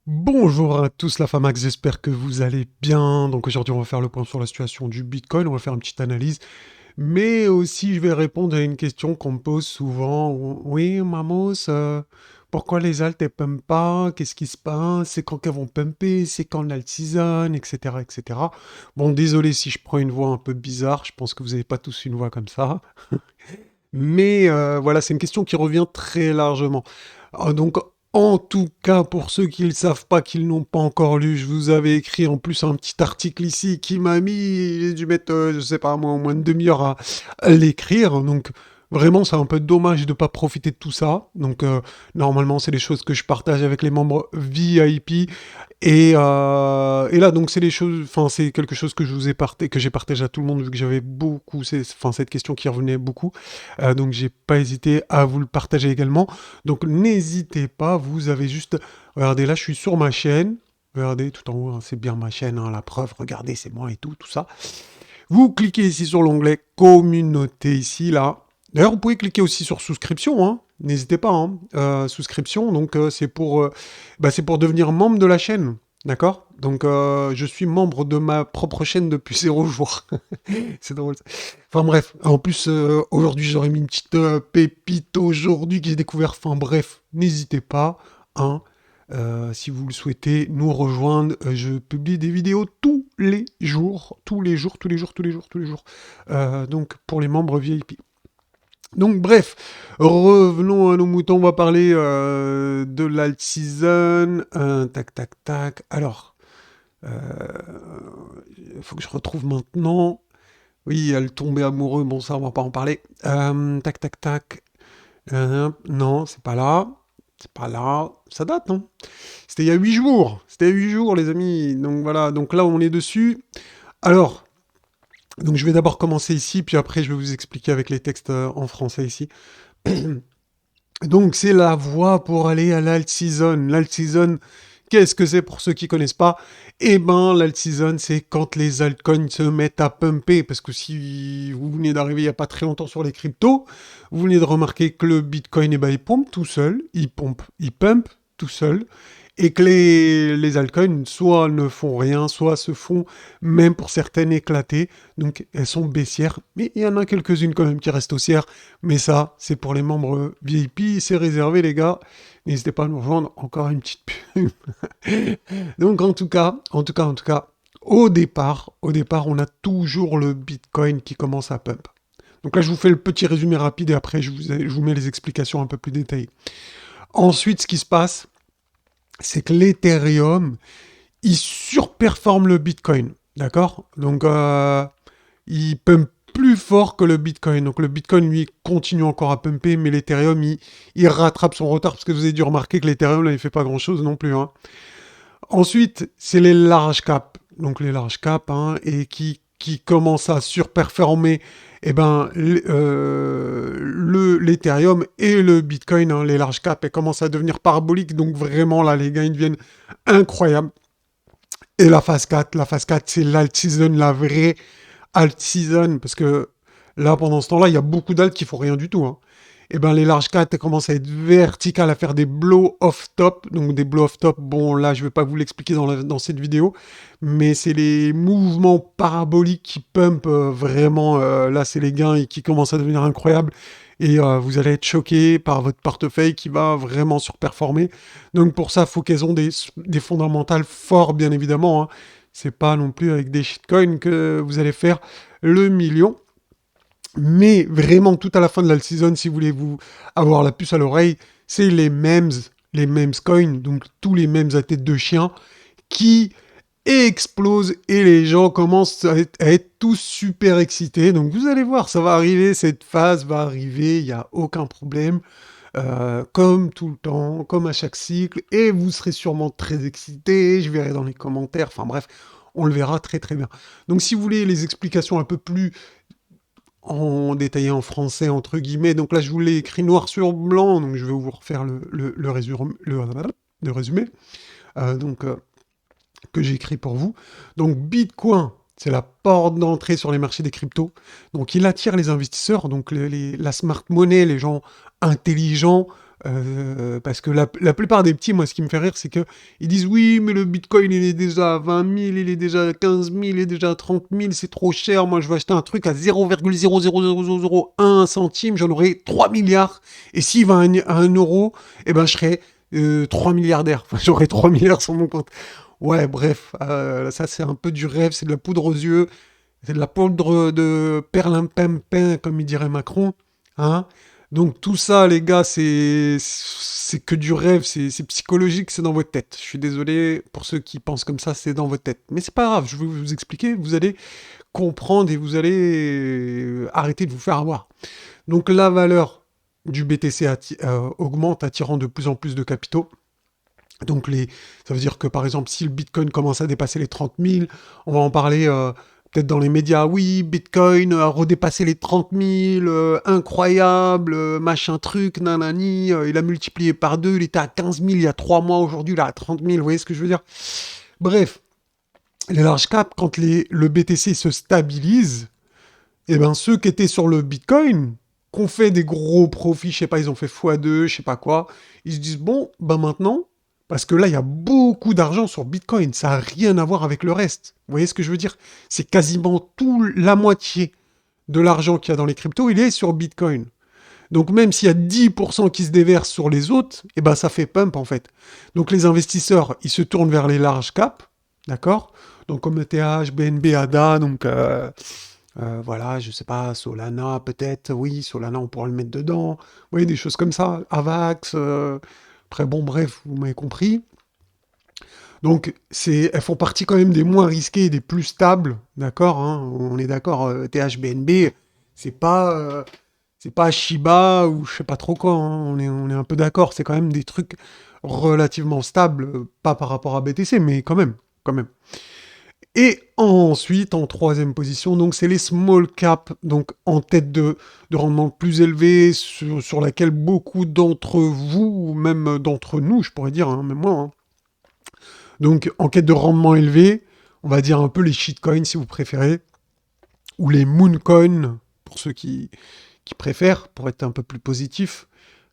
Bonjour à tous la Famax, j'espère que vous allez bien. Donc aujourd'hui on va faire le point sur la situation du Bitcoin, on va faire une petite analyse, mais aussi je vais répondre à une question qu'on me pose souvent. Oui, Mamos, pourquoi les alts elles pumpent pas? Qu'est-ce qui se passe? C'est quand qu'elles vont pumper? C'est quand l'alt season? Etc. etc. Bon, désolé si je prends une voix un peu bizarre, je pense que vous n'avez pas tous une voix comme ça. Mais voilà, c'est une question qui revient très largement. Donc, en tout cas, pour ceux qui ne le savent pas, qui ne l'ont pas encore lu, je vous avais écrit en plus un petit article ici qui m'a mis, j'ai dû mettre, je sais pas moi, au moins une demi-heure à l'écrire. Donc, vraiment, c'est un peu dommage de ne pas profiter de tout ça. Donc, normalement, c'est des choses que je partage avec les membres VIP. Et là, donc, c'est des choses, enfin, c'est quelque chose que je vous ai que j'ai partagé à tout le monde vu que j'avais beaucoup, enfin, cette question qui revenait beaucoup. Donc, j'ai pas hésité à vous le partager également. Donc, n'hésitez pas, vous avez juste, regardez, là, je suis sur ma chaîne. Regardez, tout en haut, hein, c'est bien ma chaîne, hein, la preuve. Regardez, c'est moi et tout ça. Vous cliquez ici sur l'onglet communauté ici, là. D'ailleurs, vous pouvez cliquer aussi sur souscription, hein. N'hésitez pas, hein. Souscription, donc c'est pour devenir membre de la chaîne, d'accord. Donc je suis membre de ma propre chaîne depuis 0 jour. C'est drôle. Enfin bref, en plus aujourd'hui j'aurais mis une petite pépite aujourd'hui que j'ai découvert. Enfin bref, n'hésitez pas, hein. Si vous le souhaitez nous rejoindre, je publie des vidéos tous les jours, tous les jours, tous les jours, tous les jours, tous les jours. Donc pour les membres VIP. Donc bref, revenons à nos moutons, on va parler de l'alt season. Tac, tac, tac. Alors, il faut que je retrouve maintenant. Oui, elle tombait amoureux, bon ça on va pas en parler. Tac, tac, tac. Non, c'est pas là. C'est pas là. Ça date, non? C'était il y a 8 jours. C'était il y a 8 jours, les amis. Donc voilà, donc là on est dessus. Alors, donc je vais d'abord commencer ici, puis après je vais vous expliquer avec les textes en français ici. Donc c'est la voie pour aller à l'alt season. L'alt season, qu'est-ce que c'est pour ceux qui connaissent pas? Eh ben l'alt season, c'est quand les altcoins se mettent à pumper. Parce que si vous venez d'arriver il y a pas très longtemps sur les cryptos, vous venez de remarquer que le Bitcoin, eh ben, il pompe tout seul, il pump tout seul. Et que les altcoins, soit ne font rien, soit se font, même pour certaines, éclater. Donc elles sont baissières. Mais il y en a quelques-unes quand même qui restent haussières. Mais ça, c'est pour les membres VIP, c'est réservé les gars. N'hésitez pas à nous rejoindre, encore une petite pub. Donc en tout cas, au départ, on a toujours le Bitcoin qui commence à pump. Donc là, je vous fais le petit résumé rapide et après, je vous mets les explications un peu plus détaillées. Ensuite, ce qui se passe, c'est que l'Ethereum, il surperforme le Bitcoin. D'accord. Donc, il pump plus fort que le Bitcoin. Donc le Bitcoin, lui, continue encore à pumper, mais l'Ethereum, il rattrape son retard, parce que vous avez dû remarquer que l'Ethereum, là, il fait pas grand-chose non plus. Hein. Ensuite, c'est les large caps. Donc les large caps, hein, et qui commencent à surperformer l'Ethereum et le Bitcoin, hein, les large caps, elles commencent à devenir paraboliques. Donc vraiment, là, les gains, ils deviennent incroyables. Et la phase 4, c'est l'alt season, la vraie alt season, parce que là, pendant ce temps-là, il y a beaucoup d'alts qui font rien du tout. Hein. Et ben les large caps commencent à être verticales, à faire des blow off top. Donc des blow off top, bon là je vais pas vous l'expliquer dans cette vidéo, mais c'est les mouvements paraboliques qui pump vraiment. Là c'est les gains qui commencent à devenir incroyables. Et vous allez être choqué par votre portefeuille qui va vraiment surperformer. Donc pour ça, il faut qu'elles ont des fondamentales forts, bien évidemment. Hein. C'est pas non plus avec des shitcoins que vous allez faire le million. Mais vraiment, tout à la fin de la season, si vous voulez vous avoir la puce à l'oreille, c'est les memes coins, donc tous les memes à tête de chien, qui explosent et les gens commencent à être tous super excités. Donc vous allez voir, ça va arriver, cette phase va arriver, il n'y a aucun problème. Comme tout le temps, comme à chaque cycle, et vous serez sûrement très excités, je verrai dans les commentaires, enfin bref, on le verra très très bien. Donc si vous voulez les explications un peu plus en détaillé en français, entre guillemets. Donc là, je vous l'ai écrit noir sur blanc, donc je vais vous refaire le résumé donc, que j'ai écrit pour vous. Donc Bitcoin, c'est la porte d'entrée sur les marchés des cryptos. Donc il attire les investisseurs, donc la smart money, les gens intelligents, Parce que la plupart des petits, moi, ce qui me fait rire, c'est que ils disent oui, mais le Bitcoin, il est déjà à 20 000, il est déjà à 15 000, il est déjà à 30 000, c'est trop cher. Moi, je vais acheter un truc à 0,00001 centime, j'en aurai 3 milliards. Et s'il va à 1 euro, eh ben, je serai 3 milliardaires. Enfin, j'aurai 3 milliards sur mon compte. Ouais, bref, ça, c'est un peu du rêve, c'est de la poudre aux yeux, c'est de la poudre de perlimpinpin, comme il dirait Macron. Hein. Donc tout ça, les gars, c'est que du rêve, c'est psychologique, c'est dans votre tête. Je suis désolé pour ceux qui pensent comme ça, c'est dans votre tête. Mais c'est pas grave, je vais vous expliquer, vous allez comprendre et vous allez arrêter de vous faire avoir. Donc la valeur du BTC augmente, attirant de plus en plus de capitaux. Donc ça veut dire que par exemple, si le Bitcoin commence à dépasser les 30 000, on va en parler peut-être dans les médias. Oui, Bitcoin a redépassé les 30 000, incroyable, machin truc, nanani. Il a multiplié par 2, il était à 15 000 il y a 3 mois, aujourd'hui il est à 30 000, vous voyez ce que je veux dire? Bref, les large caps, quand le BTC se stabilise, eh ben ceux qui étaient sur le Bitcoin, qu'on fait des gros profits, je sais pas, ils ont fait x2, je sais pas quoi, ils se disent bon, ben maintenant, parce que là il y a beaucoup d'argent sur Bitcoin, ça a rien à voir avec le reste. Vous voyez ce que je veux dire? C'est quasiment la moitié de l'argent qu'il y a dans les cryptos, il est sur Bitcoin. Donc même s'il y a 10% qui se déversent sur les autres, eh ben ça fait pump en fait. Donc les investisseurs, ils se tournent vers les large caps, d'accord? Donc comme ETH, BNB, ADA, donc voilà, je sais pas, Solana peut-être, oui, Solana on pourra le mettre dedans, vous voyez, des choses comme ça, Avax, après bon bref, vous m'avez compris. Donc elles font partie quand même des moins risquées et des plus stables, d'accord, hein, on est d'accord, THBNB, c'est pas, euh, c'est pas Shiba ou je sais pas trop quoi, hein, on est un peu d'accord, c'est quand même des trucs relativement stables, pas par rapport à BTC, mais quand même, quand même. Et ensuite, en troisième position, donc c'est les small cap, donc en tête de rendement plus élevé, sur laquelle beaucoup d'entre vous, ou même d'entre nous, je pourrais dire, hein, même moi, hein. Donc en quête de rendement élevé, on va dire un peu les shitcoins si vous préférez, ou les mooncoins, pour ceux qui préfèrent, pour être un peu plus positif.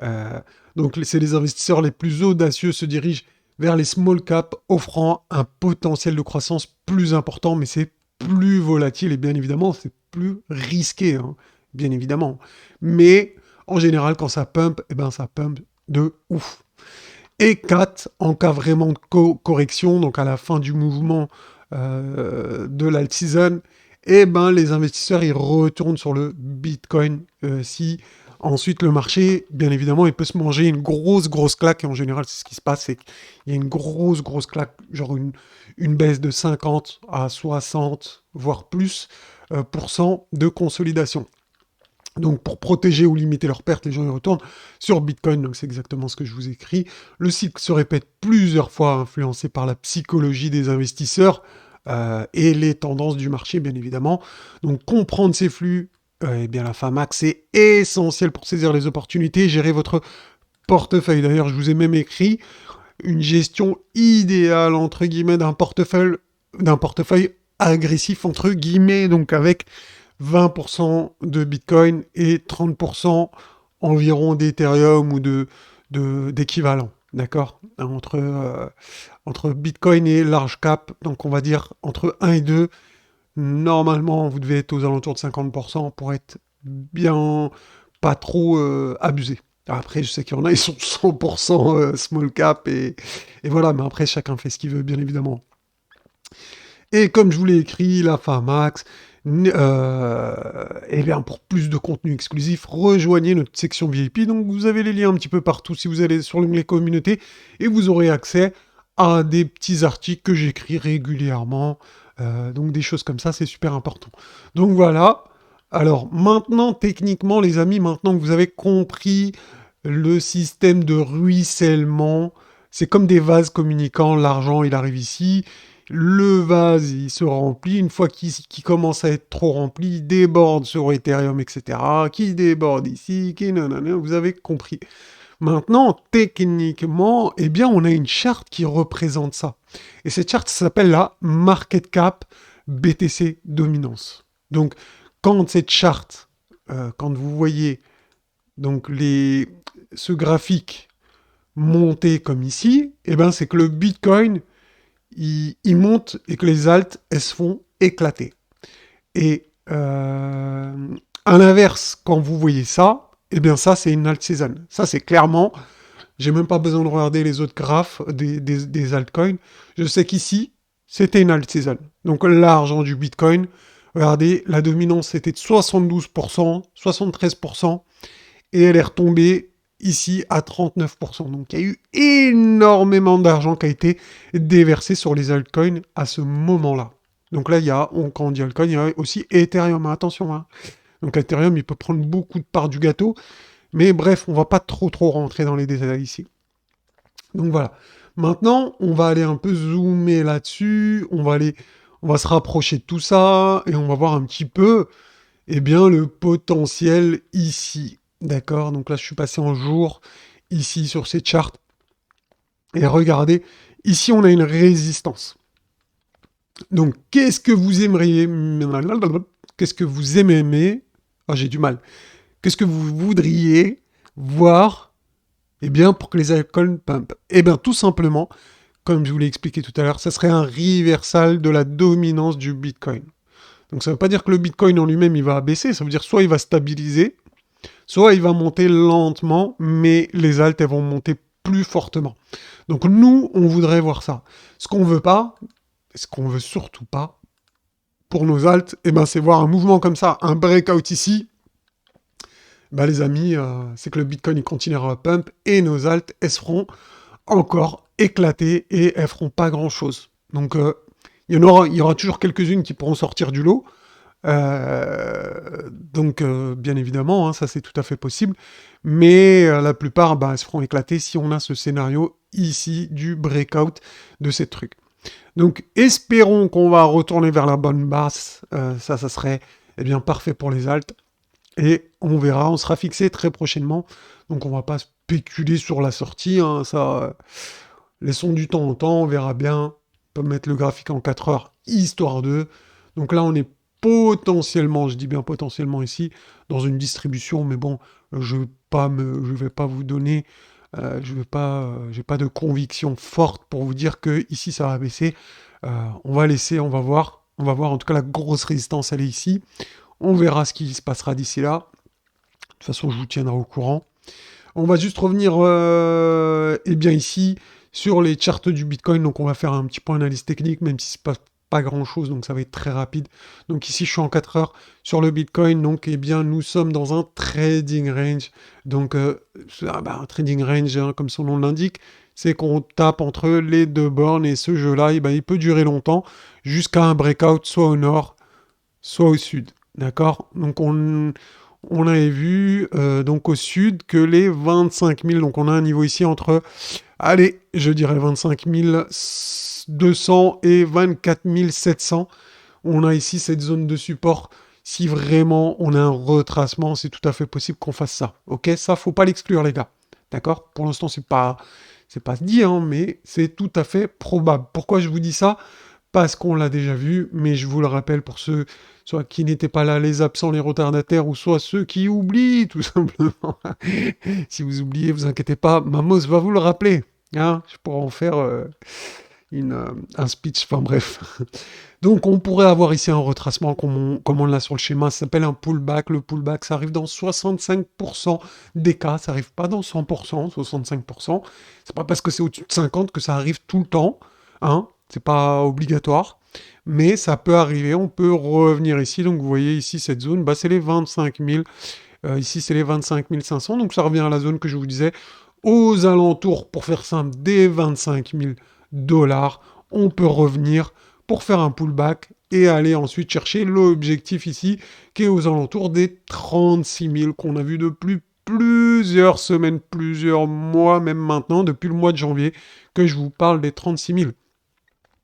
Euh, donc c'est les investisseurs les plus audacieux se dirigent vers les small caps offrant un potentiel de croissance plus important, mais c'est plus volatile et bien évidemment c'est plus risqué, hein, bien évidemment. Mais en général quand ça pump, eh ben ça pump de ouf. Et 4, en cas vraiment de correction, donc à la fin du mouvement de l'alt season, eh ben les investisseurs ils retournent sur le Bitcoin si ensuite le marché, bien évidemment, il peut se manger une grosse claque, et en général c'est ce qui se passe, c'est qu'il y a une grosse claque, genre une baisse de 50 à 60, voire plus, de consolidation. Donc pour protéger ou limiter leurs pertes, les gens y retournent sur Bitcoin, donc c'est exactement ce que je vous écris. Le cycle se répète plusieurs fois, influencé par la psychologie des investisseurs et les tendances du marché, bien évidemment. Donc comprendre ces flux, eh bien la FAMAX, c'est essentiel pour saisir les opportunités, gérer votre portefeuille. D'ailleurs, je vous ai même écrit une gestion idéale, entre guillemets, d'un portefeuille agressif, entre guillemets, donc avec 20% de Bitcoin et 30% environ d'Ethereum ou d'équivalent. D'accord, entre Bitcoin et large cap, donc on va dire entre 1 et 2, normalement vous devez être aux alentours de 50% pour être bien pas trop abusé. Après, je sais qu'il y en a, ils sont 100% small cap et voilà, mais après, chacun fait ce qu'il veut, bien évidemment. Et comme je vous l'ai écrit, la Famax, et bien pour plus de contenu exclusif, rejoignez notre section VIP. Donc vous avez les liens un petit peu partout si vous allez sur l'onglet communauté et vous aurez accès à des petits articles que j'écris régulièrement. Donc des choses comme ça, c'est super important. Donc voilà. Alors maintenant, techniquement, les amis, maintenant que vous avez compris le système de ruissellement, c'est comme des vases communicants, l'argent il arrive ici, le vase, il se remplit. Une fois qu'il commence à être trop rempli, il déborde sur Ethereum, etc. Qui déborde ici, qui nanana, vous avez compris. Maintenant, techniquement, eh bien, on a une charte qui représente ça. Et cette charte s'appelle la Market Cap BTC Dominance. Donc, quand cette charte, quand vous voyez donc ce graphique monter comme ici, eh ben c'est que le Bitcoin, il monte et que les alts, elles se font éclater. Et à l'inverse, quand vous voyez ça, eh bien ça, c'est une alt season. Ça, c'est clairement, j'ai même pas besoin de regarder les autres graphes des altcoins. Je sais qu'ici, c'était une alt season. Donc l'argent du Bitcoin, regardez, la dominance était de 72%, 73%, et elle est retombée ici à 39%. Donc il y a eu énormément d'argent qui a été déversé sur les altcoins à ce moment-là. Donc là, quand on dit altcoin, il y a aussi Ethereum. Attention, hein. Donc Ethereum, il peut prendre beaucoup de parts du gâteau. Mais bref, on va pas trop rentrer dans les détails ici. Donc voilà. Maintenant, on va aller un peu zoomer là-dessus. On va se rapprocher de tout ça et on va voir un petit peu, eh bien, le potentiel ici. D'accord? Donc là, je suis passé en jour ici sur ces charts. Et regardez, ici, on a une résistance. Donc, qu'est-ce que vous aimeriez... Qu'est-ce que vous aimez... Ah, j'ai du mal. Qu'est-ce que vous voudriez voir, eh bien, pour que les altcoins pump? Eh bien, tout simplement, comme je vous l'ai expliqué tout à l'heure, ça serait un reversal de la dominance du Bitcoin. Donc, ça ne veut pas dire que le Bitcoin en lui-même, il va baisser. Ça veut dire soit il va stabiliser, soit il va monter lentement, mais les alts, elles vont monter plus fortement. Donc, nous, on voudrait voir ça. Ce qu'on veut pas, ce qu'on veut surtout pas, pour nos alts, eh ben, c'est voir un mouvement comme ça, un breakout ici. Bah les amis, c'est que le Bitcoin il continuera à pump et nos alts, elles seront encore éclatées et elles feront pas grand-chose. Donc il y aura toujours quelques-unes qui pourront sortir du lot. Donc bien évidemment, hein, ça c'est tout à fait possible. Mais la plupart, bah, elles se feront éclater si on a ce scénario ici du breakout de ces trucs. Donc espérons qu'on va retourner vers la bonne base. Ça serait eh bien parfait pour les alts. Et on verra, on sera fixé très prochainement. Donc on va pas spéculer sur la sortie. Hein, ça, laissons du temps au temps, on verra bien. On peut mettre le graphique en 4 heures, histoire de. Donc là, on est potentiellement, je dis bien potentiellement ici, dans une distribution. Mais bon, je vais pas vous donner, j'ai pas de conviction forte pour vous dire que ici ça va baisser. On va laisser, on va voir. On va voir. En tout cas, la grosse résistance, elle est ici. On verra ce qui se passera d'ici là. De toute façon, je vous tiendrai au courant. On va juste revenir eh bien ici sur les charts du Bitcoin. Donc on va faire un petit point d'analyse technique, même si c'est pas grand chose, donc ça va être très rapide. Donc ici je suis en 4 heures sur le Bitcoin. Donc eh bien nous sommes dans un trading range. Donc un trading range, hein, comme son nom l'indique, c'est qu'on tape entre les deux bornes et ce jeu-là, eh ben, il peut durer longtemps jusqu'à un breakout soit au nord, soit au sud. D'accord? Donc on avait vu donc au sud que les 25 000, donc on a un niveau ici entre, allez, je dirais 25 200 et 24 700. On a ici cette zone de support. Si vraiment on a un retracement, c'est tout à fait possible qu'on fasse ça. Ok, ça faut pas l'exclure les gars. D'accord? Pour l'instant c'est pas dit, hein, mais c'est tout à fait probable. Pourquoi je vous dis ça? Parce qu'on l'a déjà vu, mais je vous le rappelle pour ceux soit qui n'étaient pas là, les absents, les retardataires, ou soit ceux qui oublient, tout simplement. Si vous oubliez, vous inquiétez pas, Mamos va vous le rappeler. Hein, je pourrais en faire un speech, enfin bref. Donc on pourrait avoir ici un retracement comme on l'a sur le schéma, ça s'appelle un pullback. Le pullback, ça arrive dans 65% des cas, ça arrive pas dans 100%, 65%. C'est pas parce que c'est au-dessus de 50 que ça arrive tout le temps, hein, c'est pas obligatoire, mais ça peut arriver, on peut revenir ici. Donc vous voyez ici cette zone, bah, c'est les 25 000, ici c'est les 25 500, donc ça revient à la zone que je vous disais, aux alentours, pour faire simple, des 25 000 dollars, on peut revenir pour faire un pullback et aller ensuite chercher l'objectif ici, qui est aux alentours des 36 000 qu'on a vu depuis plusieurs semaines, plusieurs mois, même maintenant, depuis le mois de janvier, que je vous parle des 36 000.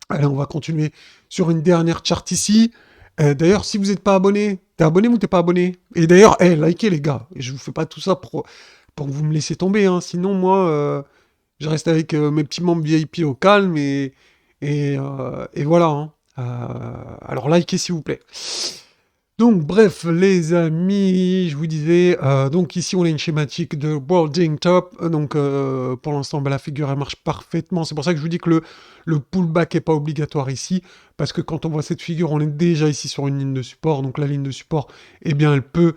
Allez, on va continuer sur une dernière charte ici. D'ailleurs, si vous n'êtes pas abonné, t'es abonné ou t'es pas abonné? Et d'ailleurs, likez les gars. Je vous fais pas tout ça pour que vous me laissiez tomber. Hein. Sinon, moi, je reste avec mes petits membres VIP au calme et voilà. Hein. Alors, likez s'il vous plaît. Donc bref, les amis, je vous disais, donc ici on a une schématique de Boarding Top, donc pour l'instant, bah, la figure elle marche parfaitement. C'est pour ça que je vous dis que le pullback est pas obligatoire ici, parce que quand on voit cette figure, on est déjà ici sur une ligne de support, donc la ligne de support, eh bien elle peut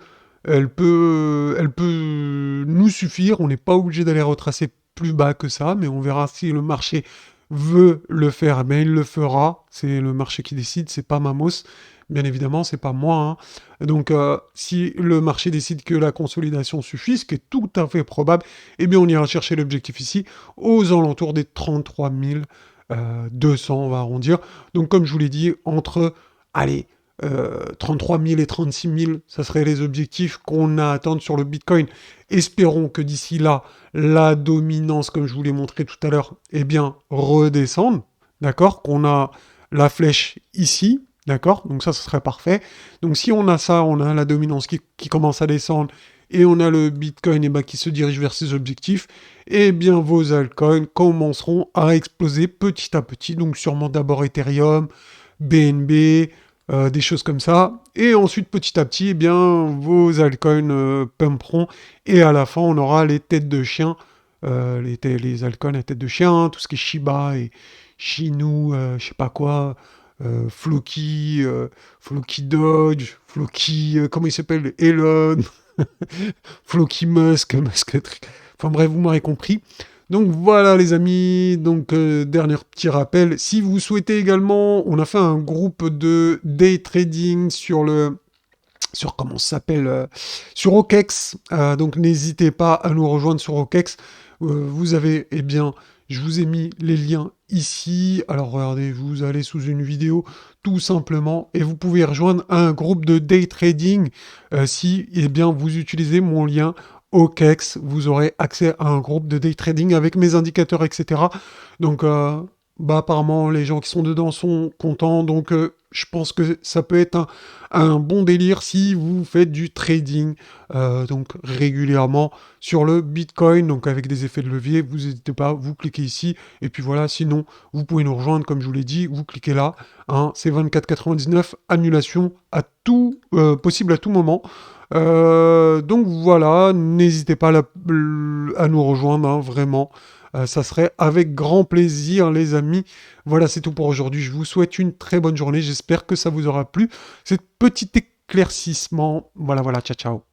nous suffire, on n'est pas obligé d'aller retracer plus bas que ça, mais on verra si le marché veut le faire, eh bien il le fera, c'est le marché qui décide, c'est pas Mamos. Bien évidemment, c'est pas moi, hein. Donc, si le marché décide que la consolidation suffit, ce qui est tout à fait probable, eh bien, on ira chercher l'objectif ici aux alentours des 33 200, on va arrondir. Donc, comme je vous l'ai dit, entre, allez, 33 000 et 36 000, ça serait les objectifs qu'on a à attendre sur le Bitcoin. Espérons que d'ici là, la dominance, comme je vous l'ai montré tout à l'heure, eh bien, redescende, d'accord? Qu'on a la flèche ici, d'accord? Donc ça, ce serait parfait. Donc si on a ça, on a la dominance qui commence à descendre et on a le Bitcoin qui se dirige vers ses objectifs, eh bien vos altcoins commenceront à exploser petit à petit. Donc sûrement d'abord Ethereum, BNB, des choses comme ça. Et ensuite, petit à petit, eh bien vos altcoins pumperont. Et à la fin, on aura les têtes de chien, les altcoins à tête de chien, hein, tout ce qui est Shiba et Shinu, je sais pas quoi, Floki, Floki Dodge, Floki, comment il s'appelle, Elon, Floki Musk, Musk, enfin bref, vous m'aurez compris. Donc voilà les amis, donc dernier petit rappel, si vous souhaitez également, on a fait un groupe de day trading sur comment ça s'appelle, sur OKEx, donc n'hésitez pas à nous rejoindre sur OKEx. Vous avez, eh bien, je vous ai mis les liens ici. Alors regardez, vous allez sous une vidéo tout simplement et vous pouvez rejoindre un groupe de day trading si, eh bien, vous utilisez mon lien OKEx. Vous aurez accès à un groupe de day trading avec mes indicateurs, etc. Donc, bah, apparemment, les gens qui sont dedans sont contents. Donc, je pense que ça peut être un bon délire si vous faites du trading donc régulièrement sur le Bitcoin, donc avec des effets de levier. Vous n'hésitez pas, vous cliquez ici. Et puis voilà, sinon, vous pouvez nous rejoindre, comme je vous l'ai dit, vous cliquez là. Hein, c'est 24,99, annulation à tout, possible à tout moment. Donc voilà, n'hésitez pas à nous rejoindre, hein, vraiment. Ça serait avec grand plaisir, les amis. Voilà, c'est tout pour aujourd'hui. Je vous souhaite une très bonne journée. J'espère que ça vous aura plu. Cet petit éclaircissement. Voilà, voilà, ciao, ciao.